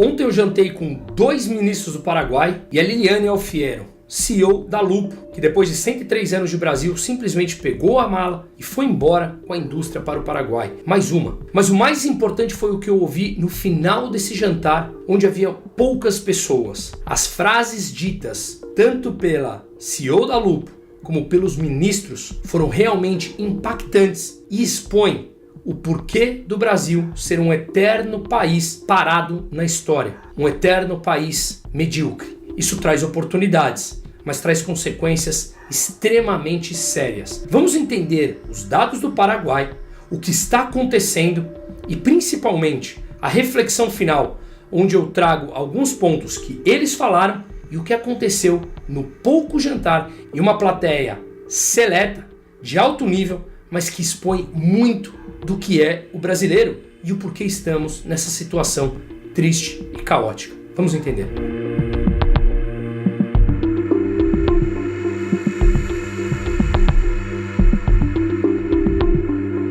Ontem eu jantei com 2 ministros do Paraguai e a Liliane Alfiero, CEO da Lupo, que depois de 103 anos de Brasil simplesmente pegou a mala e foi embora com a indústria para o Paraguai. Mais uma. Mas o mais importante foi o que eu ouvi no final desse jantar, onde havia poucas pessoas. As frases ditas tanto pela CEO da Lupo como pelos ministros foram realmente impactantes e expõem o porquê do Brasil ser um eterno país parado na história, um eterno país medíocre. Isso traz oportunidades, mas traz consequências extremamente sérias. Vamos entender os dados do Paraguai, o que está acontecendo e principalmente a reflexão final, onde eu trago alguns pontos que eles falaram e o que aconteceu no pouco jantar em uma plateia seleta, de alto nível, mas que expõe muito do que é o brasileiro e o porquê estamos nessa situação triste e caótica. Vamos entender.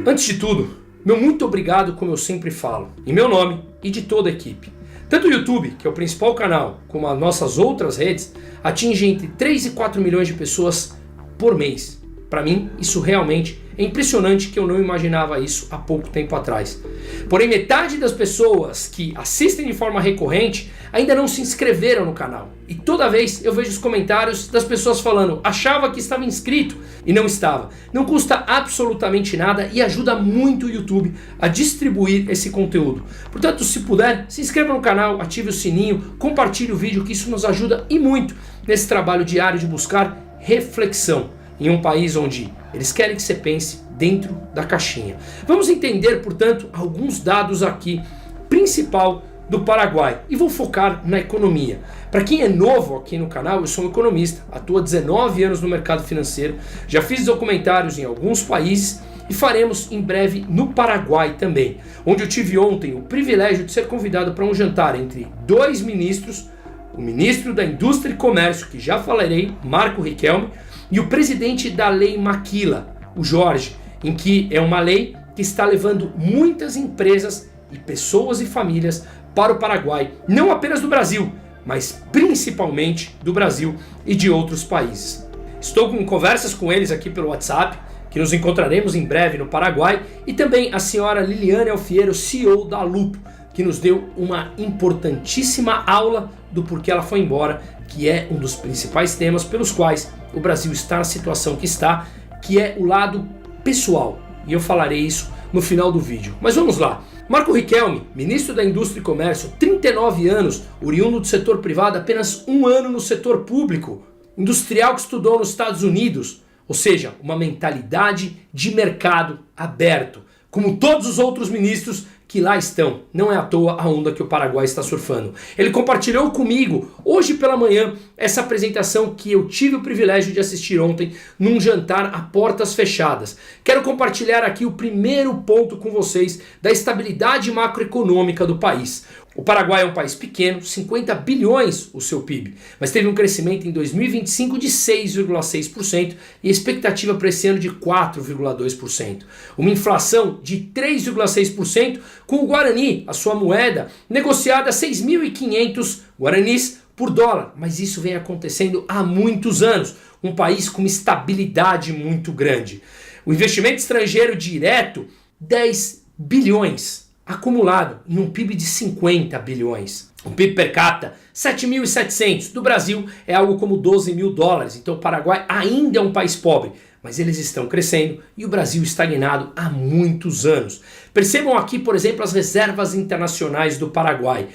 Antes de tudo, meu muito obrigado, como eu sempre falo, em meu nome e de toda a equipe. Tanto o YouTube, que é o principal canal, como as nossas outras redes, atingem entre 3 e 4 milhões de pessoas por mês. Para mim, isso realmente é impressionante, que eu não imaginava isso há pouco tempo atrás. Porém, metade das pessoas que assistem de forma recorrente ainda não se inscreveram no canal. E toda vez eu vejo os comentários das pessoas falando: achava que estava inscrito e não estava. Não custa absolutamente nada e ajuda muito o YouTube a distribuir esse conteúdo. Portanto, se puder, se inscreva no canal, ative o sininho, compartilhe o vídeo, que isso nos ajuda e muito nesse trabalho diário de buscar reflexão em um país onde eles querem que você pense dentro da caixinha. Vamos entender, portanto, alguns dados aqui, principal do Paraguai, e vou focar na economia. Para quem é novo aqui no canal, eu sou um economista, atuo há 19 anos no mercado financeiro, já fiz documentários em alguns países e faremos em breve no Paraguai também, onde eu tive ontem o privilégio de ser convidado para um jantar entre 2 ministros, o ministro da Indústria e Comércio, que já falarei, Marco Riquelme, e o presidente da Lei Maquila, o Jorge, em que é uma lei que está levando muitas empresas e pessoas e famílias para o Paraguai, não apenas do Brasil, mas principalmente do Brasil e de outros países. Estou com conversas com eles aqui pelo WhatsApp, que nos encontraremos em breve no Paraguai, e também a senhora Liliane Alfiero, CEO da Lupo, que nos deu uma importantíssima aula do porquê ela foi embora, que é um dos principais temas pelos quais o Brasil está na situação que está, que é o lado pessoal. E eu falarei isso no final do vídeo. Mas vamos lá. Marco Riquelme, ministro da Indústria e Comércio, 39 anos, oriundo do setor privado, apenas 1 ano no setor público, industrial que estudou nos Estados Unidos, ou seja, uma mentalidade de mercado aberto, como todos os outros ministros que lá estão. Não é à toa a onda que o Paraguai está surfando. Ele compartilhou comigo, hoje pela manhã, essa apresentação que eu tive o privilégio de assistir ontem num jantar a portas fechadas. Quero compartilhar aqui o primeiro ponto com vocês da estabilidade macroeconômica do país. O Paraguai é um país pequeno, 50 bilhões o seu PIB, mas teve um crescimento em 2025 de 6,6% e a expectativa para esse ano de 4,2%. Uma inflação de 3,6% com o Guarani, a sua moeda, negociada a 6.500 guaranis por dólar. Mas isso vem acontecendo há muitos anos, um país com uma estabilidade muito grande. O investimento estrangeiro direto, 10 bilhões. Acumulado em um PIB de 50 bilhões. O PIB per capita, 7.700. Do Brasil é algo como 12 mil dólares. Então o Paraguai ainda é um país pobre, mas eles estão crescendo e o Brasil estagnado há muitos anos. Percebam aqui, por exemplo, as reservas internacionais do Paraguai.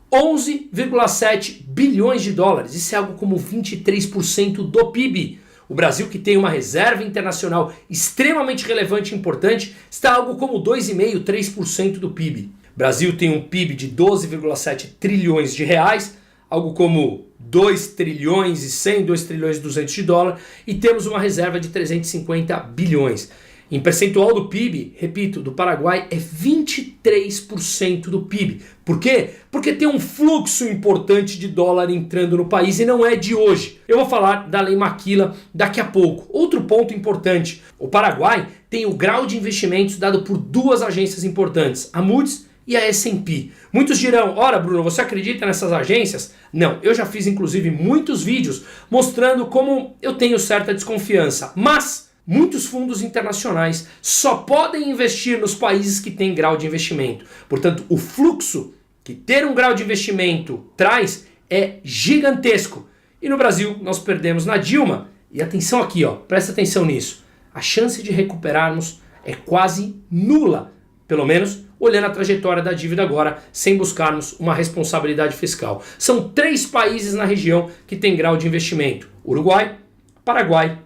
11,7 bilhões de dólares. Isso é algo como 23% do PIB. O Brasil, que tem uma reserva internacional extremamente relevante e importante, está algo como 2,5%, 3% do PIB. O Brasil tem um PIB de 12,7 trilhões de reais, algo como 2 trilhões e 100, 2 trilhões e 200 de dólar, e temos uma reserva de 350 bilhões. Em percentual do PIB, repito, do Paraguai é 23% do PIB. Por quê? Porque tem um fluxo importante de dólar entrando no país e não é de hoje. Eu vou falar da Lei Maquila daqui a pouco. Outro ponto importante, o Paraguai tem o grau de investimentos dado por 2 agências importantes, a Moody's e a S&P. Muitos dirão, ora Bruno, você acredita nessas agências? Não, eu já fiz inclusive muitos vídeos mostrando como eu tenho certa desconfiança, mas muitos fundos internacionais só podem investir nos países que têm grau de investimento. Portanto, o fluxo que ter um grau de investimento traz é gigantesco. E no Brasil nós perdemos na Dilma. E atenção aqui, ó, presta atenção nisso. A chance de recuperarmos é quase nula, pelo menos olhando a trajetória da dívida agora, sem buscarmos uma responsabilidade fiscal. São 3 países na região que têm grau de investimento: Uruguai, Paraguai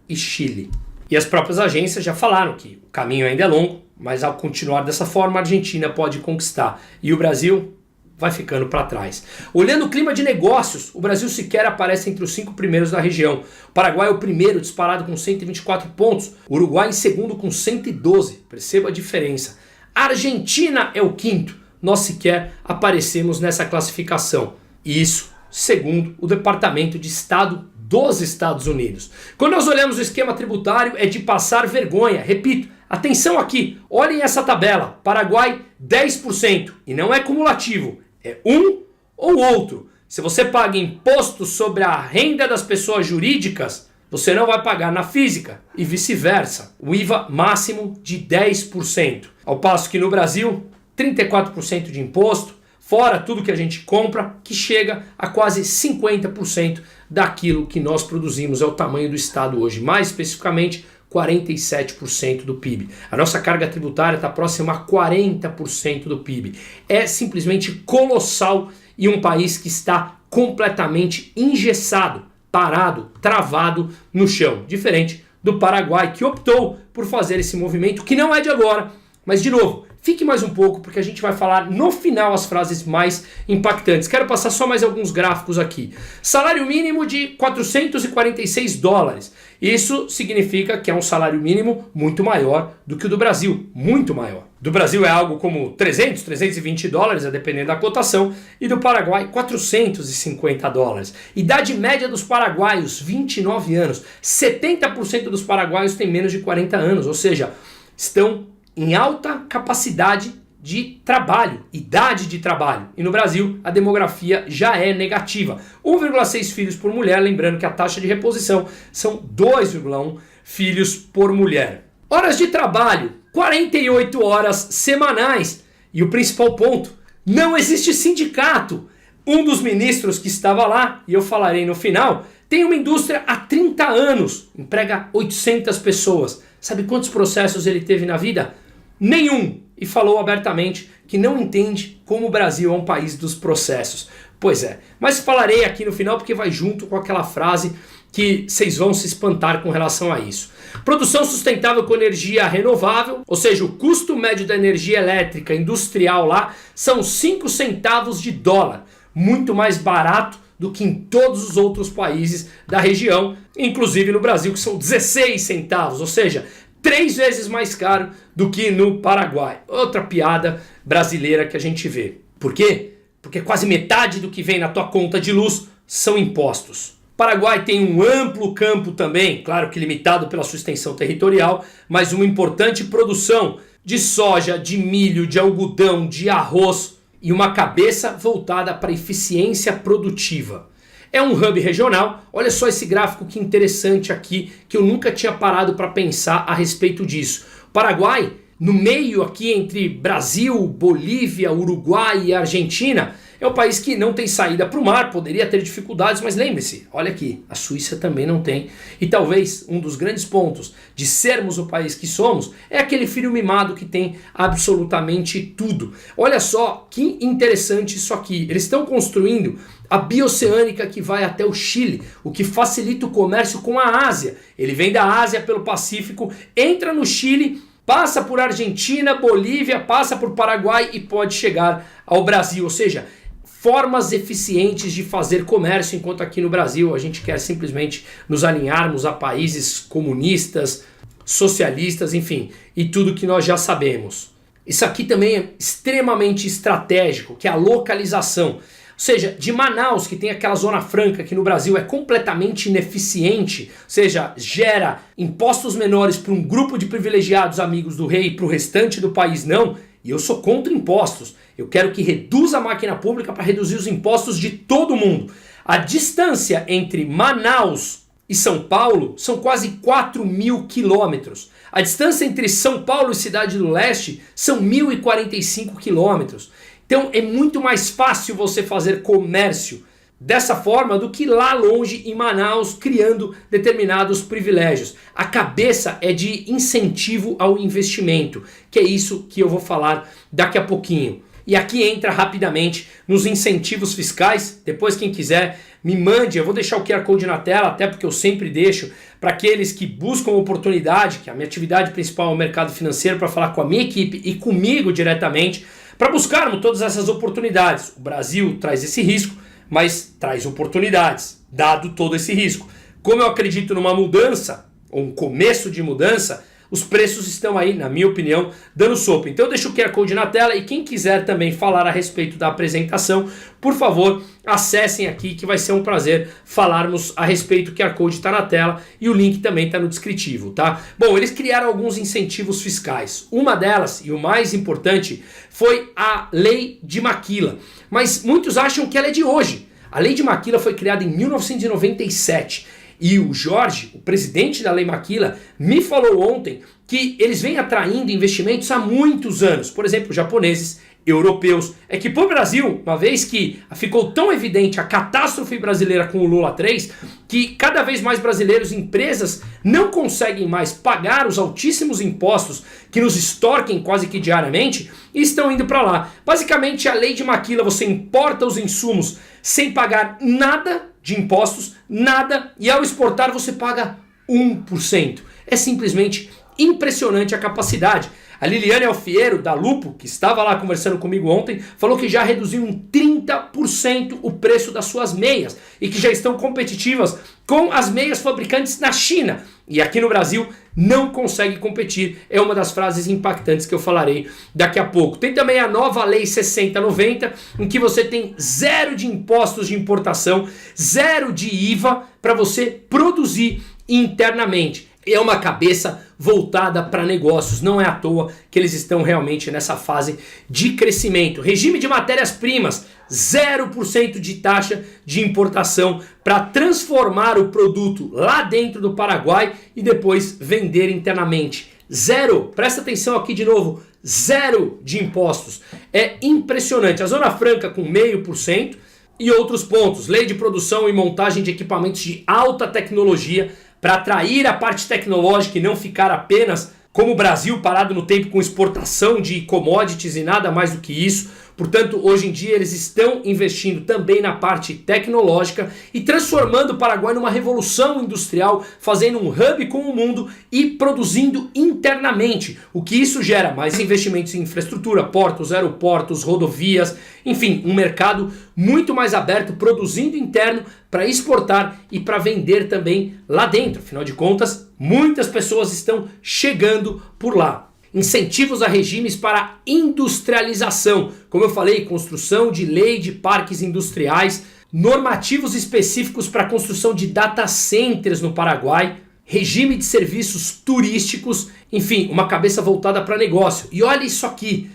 e Chile. E as próprias agências já falaram que o caminho ainda é longo, mas ao continuar dessa forma a Argentina pode conquistar e o Brasil vai ficando para trás. Olhando o clima de negócios, o Brasil sequer aparece entre os 5 primeiros da região. O Paraguai é o primeiro, disparado com 124 pontos. O Uruguai em segundo com 112. Perceba a diferença. A Argentina é o quinto. Nós sequer aparecemos nessa classificação. Isso segundo o Departamento de Estado dos Estados Unidos. Quando nós olhamos o esquema tributário, é de passar vergonha. Repito, atenção aqui, olhem essa tabela. Paraguai 10%. E não é cumulativo, é um ou outro. Se você paga imposto sobre a renda das pessoas jurídicas, você não vai pagar na física e vice-versa. O IVA máximo de 10%. Ao passo que no Brasil, 34% de imposto, fora tudo que a gente compra, que chega a quase 50% daquilo que nós produzimos. É o tamanho do Estado hoje, mais especificamente 47% do PIB. A nossa carga tributária está próxima a 40% do PIB. É simplesmente colossal e um país que está completamente engessado, parado, travado no chão. Diferente do Paraguai, que optou por fazer esse movimento, que não é de agora. Mas, de novo, fique mais um pouco, porque a gente vai falar no final as frases mais impactantes. Quero passar só mais alguns gráficos aqui. Salário mínimo de 446 dólares. Isso significa que é um salário mínimo muito maior do que o do Brasil. Muito maior. Do Brasil é algo como 300, 320 dólares, a depender da cotação. E do Paraguai, 450 dólares. Idade média dos paraguaios, 29 anos. 70% dos paraguaios têm menos de 40 anos. Ou seja, estão em alta capacidade de trabalho, idade de trabalho. E no Brasil, a demografia já é negativa. 1,6 filhos por mulher, lembrando que a taxa de reposição são 2,1 filhos por mulher. Horas de trabalho, 48 horas semanais. E o principal ponto, não existe sindicato. Um dos ministros que estava lá, e eu falarei no final, tem uma indústria há 30 anos, emprega 800 pessoas. Sabe quantos processos ele teve na vida? Nenhum. E falou abertamente que não entende como o Brasil é um país dos processos. Pois é, mas falarei aqui no final porque vai junto com aquela frase que vocês vão se espantar com relação a isso. Produção sustentável com energia renovável, ou seja, o custo médio da energia elétrica industrial lá são 5 centavos de dólar. Muito mais barato do que em todos os outros países da região, inclusive no Brasil, que são 16 centavos, ou seja, 3 vezes mais caro do que no Paraguai. Outra piada brasileira que a gente vê. Por quê? Porque quase metade do que vem na tua conta de luz são impostos. O Paraguai tem um amplo campo também, claro que limitado pela sua extensão territorial, mas uma importante produção de soja, de milho, de algodão, de arroz e uma cabeça voltada para a eficiência produtiva. É um hub regional. Olha só esse gráfico que interessante aqui, que eu nunca tinha parado para pensar a respeito disso. O Paraguai, no meio aqui entre Brasil, Bolívia, Uruguai e Argentina, é um país que não tem saída para o mar, poderia ter dificuldades, mas lembre-se, olha aqui, a Suíça também não tem. E talvez um dos grandes pontos de sermos o país que somos é aquele filho mimado que tem absolutamente tudo. Olha só que interessante isso aqui. Eles estão construindo a bioceânica que vai até o Chile, o que facilita o comércio com a Ásia. Ele vem da Ásia pelo Pacífico, entra no Chile, passa por Argentina, Bolívia, passa por Paraguai e pode chegar ao Brasil. Ou seja, formas eficientes de fazer comércio, enquanto aqui no Brasil a gente quer simplesmente nos alinharmos a países comunistas, socialistas, enfim, e tudo que nós já sabemos. Isso aqui também é extremamente estratégico, que é a localização. Ou seja, de Manaus, que tem aquela zona franca que no Brasil é completamente ineficiente, ou seja, gera impostos menores para um grupo de privilegiados amigos do rei e para o restante do país não, E eu sou contra impostos. Eu quero que reduza a máquina pública para reduzir os impostos de todo mundo. A distância entre Manaus e São Paulo são quase 4.000 quilômetros. A distância entre São Paulo e Cidade do Leste são 1.045 quilômetros. Então é muito mais fácil você fazer comércio dessa forma do que lá longe em Manaus, criando determinados privilégios. A cabeça é de incentivo ao investimento, que é isso que eu vou falar daqui a pouquinho. E aqui entra rapidamente nos incentivos fiscais. Depois, quem quiser, me mande. Eu vou deixar o QR Code na tela, até porque eu sempre deixo para aqueles que buscam oportunidade, que a minha atividade principal é o mercado financeiro, para falar com a minha equipe e comigo diretamente, para buscarmos todas essas oportunidades. O Brasil traz esse risco, mas traz oportunidades, dado todo esse risco. Como eu acredito numa mudança, ou um começo de mudança, os preços estão aí, na minha opinião, dando sopa. Então eu deixo o QR Code na tela e quem quiser também falar a respeito da apresentação, por favor, acessem aqui que vai ser um prazer falarmos a respeito. O QR Code está na tela e o link também está no descritivo, tá? Bom, eles criaram alguns incentivos fiscais. Uma delas, e o mais importante, foi a Lei de Maquila. Mas muitos acham que ela é de hoje. A Lei de Maquila foi criada em 1997. E o Jorge, o presidente da Lei Maquila, me falou ontem que eles vêm atraindo investimentos há muitos anos. Por exemplo, japoneses, europeus. É que para o Brasil, uma vez que ficou tão evidente a catástrofe brasileira com o Lula 3, que cada vez mais brasileiros e empresas não conseguem mais pagar os altíssimos impostos que nos extorquem quase que diariamente e estão indo para lá. Basicamente, a Lei de Maquila, você importa os insumos sem pagar nada de impostos, nada, e ao exportar você paga 1%. É simplesmente impressionante a capacidade. A Liliane Alfiero, da Lupo, que estava lá conversando comigo ontem, falou que já reduziu em 30% o preço das suas meias e que já estão competitivas com as meias fabricantes na China. E aqui no Brasil não consegue competir. É uma das frases impactantes que eu falarei daqui a pouco. Tem também a nova Lei 6090, em que você tem 0 de impostos de importação, 0 de IVA para você produzir internamente. É uma cabeça voltada para negócios, não é à toa que eles estão realmente nessa fase de crescimento. Regime de matérias-primas, 0% de taxa de importação para transformar o produto lá dentro do Paraguai e depois vender internamente. 0, presta atenção aqui de novo, 0 de impostos. É impressionante. A Zona Franca com 0,5% e outros pontos. Lei de produção e montagem de equipamentos de alta tecnologia para atrair a parte tecnológica e não ficar apenas como o Brasil parado no tempo com exportação de commodities e nada mais do que isso. Portanto, hoje em dia eles estão investindo também na parte tecnológica e transformando o Paraguai numa revolução industrial, fazendo um hub com o mundo e produzindo internamente, o que isso gera mais investimentos em infraestrutura, portos, aeroportos, rodovias, enfim, um mercado muito mais aberto, produzindo interno para exportar e para vender também lá dentro. Afinal de contas, muitas pessoas estão chegando por lá. Incentivos a regimes para industrialização, como eu falei, construção de lei de parques industriais, normativos específicos para a construção de data centers no Paraguai, regime de serviços turísticos, enfim, uma cabeça voltada para negócio. E olha isso aqui,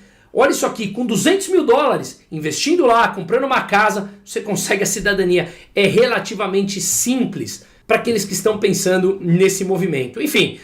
com $200 mil, investindo lá, comprando uma casa, você consegue a cidadania. É relativamente simples para aqueles que estão pensando nesse movimento. Enfim,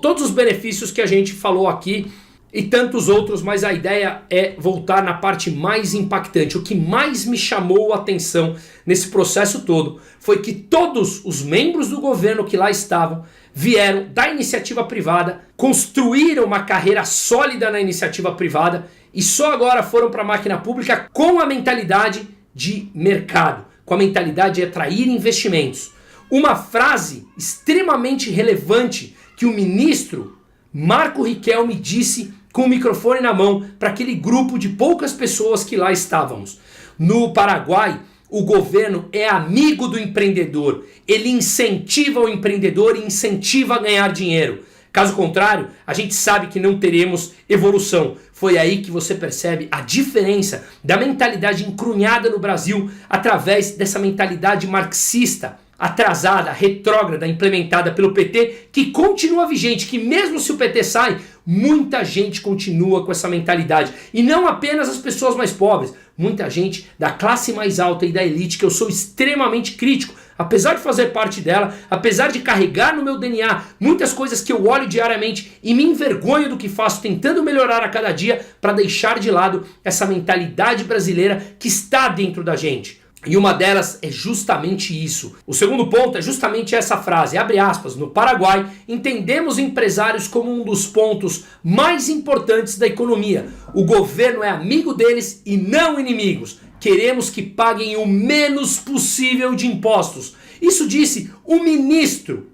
todos os benefícios que a gente falou aqui e tantos outros, mas a ideia é voltar na parte mais impactante. O que mais me chamou a atenção nesse processo todo foi que todos os membros do governo que lá estavam vieram da iniciativa privada, construíram uma carreira sólida na iniciativa privada e só agora foram para a máquina pública com a mentalidade de mercado, com a mentalidade de atrair investimentos. Uma frase extremamente relevante que o ministro Marco Riquelme disse com o microfone na mão para aquele grupo de poucas pessoas que lá estávamos. No Paraguai, o governo é amigo do empreendedor. Ele incentiva o empreendedor e incentiva a ganhar dinheiro. Caso contrário, a gente sabe que não teremos evolução. Foi aí que você percebe a diferença da mentalidade encrunhada no Brasil através dessa mentalidade marxista. atrasada, retrógrada, implementada pelo PT, que continua vigente, que mesmo se o PT sai, muita gente continua com essa mentalidade. E não apenas as pessoas mais pobres, muita gente da classe mais alta e da elite, que eu sou extremamente crítico, apesar de fazer parte dela, apesar de carregar no meu DNA muitas coisas que eu olho diariamente e me envergonho do que faço, tentando melhorar a cada dia para deixar de lado essa mentalidade brasileira que está dentro da gente. E uma delas é justamente isso. O segundo ponto é justamente essa frase, abre aspas, no Paraguai, entendemos empresários como um dos pontos mais importantes da economia. O governo é amigo deles e não inimigos. Queremos que paguem o menos possível de impostos. Isso disse o ministro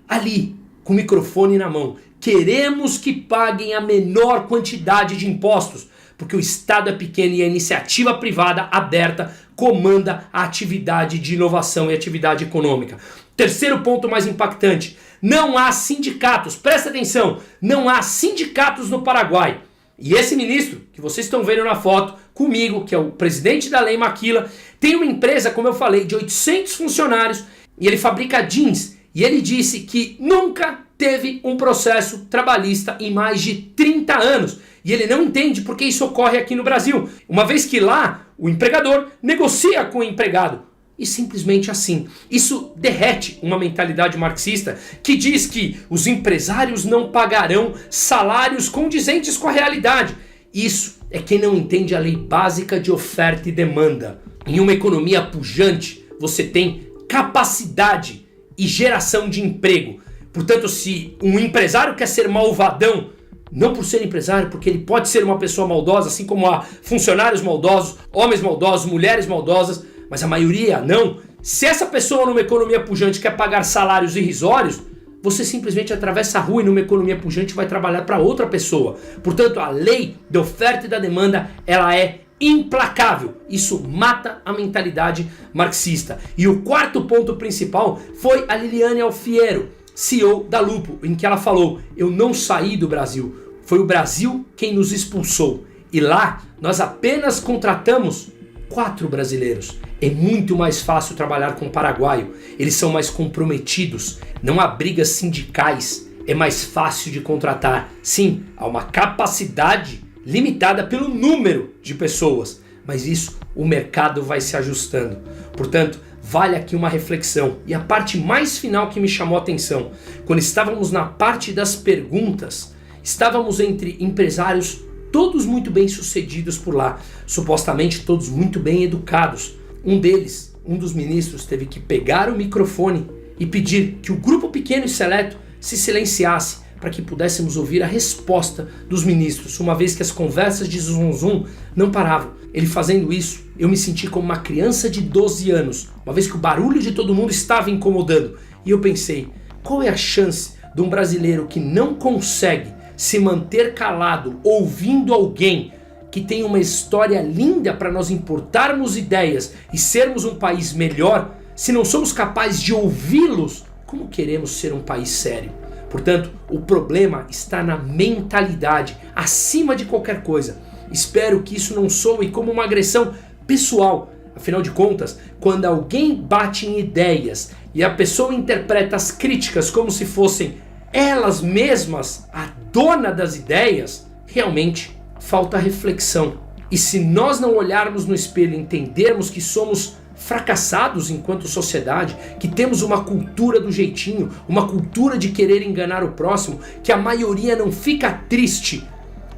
ali, com o microfone na mão. Queremos que paguem a menor quantidade de impostos, porque o Estado é pequeno e a iniciativa privada aberta comanda a atividade de inovação e atividade econômica. Terceiro ponto mais impactante, não há sindicatos, presta atenção, não há sindicatos no Paraguai. E esse ministro, que vocês estão vendo na foto, comigo, que é o presidente da Lei Maquila, tem uma empresa, como eu falei, de 800 funcionários e ele fabrica jeans. E ele disse que nunca teve um processo trabalhista em mais de 30 anos. E ele não entende por que isso ocorre aqui no Brasil, uma vez que lá o empregador negocia com o empregado. E simplesmente assim. Isso derrete uma mentalidade marxista que diz que os empresários não pagarão salários condizentes com a realidade. Isso é quem não entende a lei básica de oferta e demanda. Em uma economia pujante, você tem capacidade e geração de emprego. Portanto, se um empresário quer ser malvadão, não por ser empresário, porque ele pode ser uma pessoa maldosa, assim como há funcionários maldosos, homens maldosos, mulheres maldosas, mas a maioria não. Se essa pessoa numa economia pujante quer pagar salários irrisórios, você simplesmente atravessa a rua e numa economia pujante vai trabalhar para outra pessoa. Portanto, a lei da oferta e da demanda, ela é implacável. Isso mata a mentalidade marxista. E o quarto ponto principal foi a Liliane Alfiero, CEO da Lupo, em que ela falou: eu não saí do Brasil, foi o Brasil quem nos expulsou. E lá nós apenas contratamos 4 brasileiros. É muito mais fácil trabalhar com o paraguaio. Eles são mais comprometidos. Não há brigas sindicais. É mais fácil de contratar. Sim, há uma capacidade limitada pelo número de pessoas. Mas isso o mercado vai se ajustando. Portanto, vale aqui uma reflexão. E a parte mais final que me chamou a atenção, quando estávamos na parte das perguntas, estávamos entre empresários todos muito bem sucedidos por lá, supostamente todos muito bem educados. Um deles, um dos ministros, teve que pegar o microfone e pedir que o grupo pequeno e seleto se silenciasse para que pudéssemos ouvir a resposta dos ministros, uma vez que as conversas de zum não paravam. Ele fazendo isso, eu me senti como uma criança de 12 anos, uma vez que o barulho de todo mundo estava incomodando. E eu pensei, qual é a chance de um brasileiro que não consegue se manter calado ouvindo alguém que tem uma história linda para nós importarmos ideias e sermos um país melhor, se não somos capazes de ouvi-los, como queremos ser um país sério? Portanto, o problema está na mentalidade, acima de qualquer coisa. Espero que isso não soe como uma agressão pessoal. Afinal de contas, quando alguém bate em ideias e a pessoa interpreta as críticas como se fossem elas mesmas a dona das ideias, realmente falta reflexão. E se nós não olharmos no espelho e entendermos que somos fracassados enquanto sociedade, que temos uma cultura do jeitinho, uma cultura de querer enganar o próximo, que a maioria não fica triste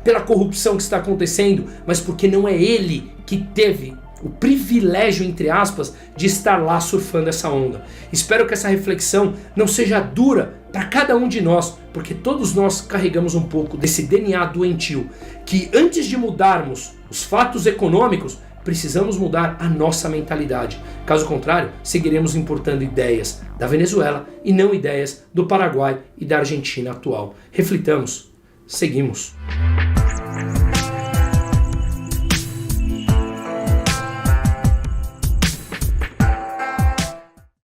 pela corrupção que está acontecendo, mas porque não é ele que teve o privilégio, entre aspas, de estar lá surfando essa onda. Espero que essa reflexão não seja dura para cada um de nós, porque todos nós carregamos um pouco desse DNA doentio, que antes de mudarmos os fatos econômicos, precisamos mudar a nossa mentalidade. Caso contrário, seguiremos importando ideias da Venezuela e não ideias do Paraguai e da Argentina atual. Reflitamos, seguimos.